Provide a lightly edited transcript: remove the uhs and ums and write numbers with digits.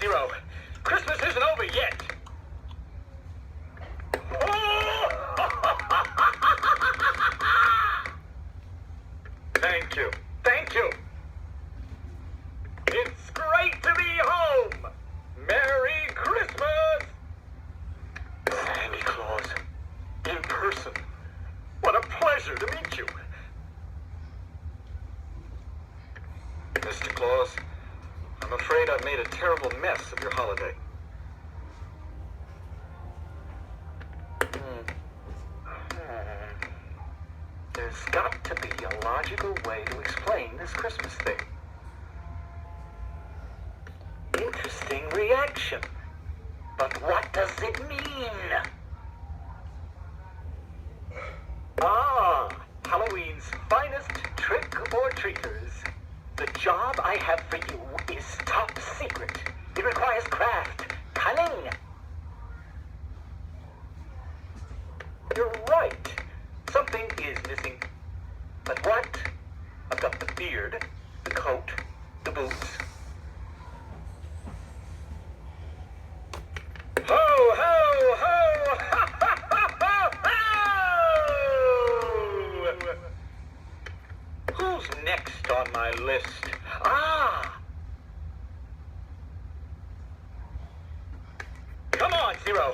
Zero. Christmas isn't over yet. Thank you. Thank you. It's great to be home. Merry Christmas. Santa Claus. In person. What a pleasure to meet you. Mr. Claus, I'm afraid I've made a terrible mess of your holiday. There's got to be a logical way to explain this Christmas thing. Interesting reaction. But what does it mean? Ah, Halloween's finest trick-or-treaters. The job I have for you is top secret. It requires craft, cunning. You're right. Something is missing. But what? I've got the beard, the coat, the boots. Ho, ho, ho! Ha, ha, ha, ha, ho! Who's next on my list? Ah! Come on, Zero.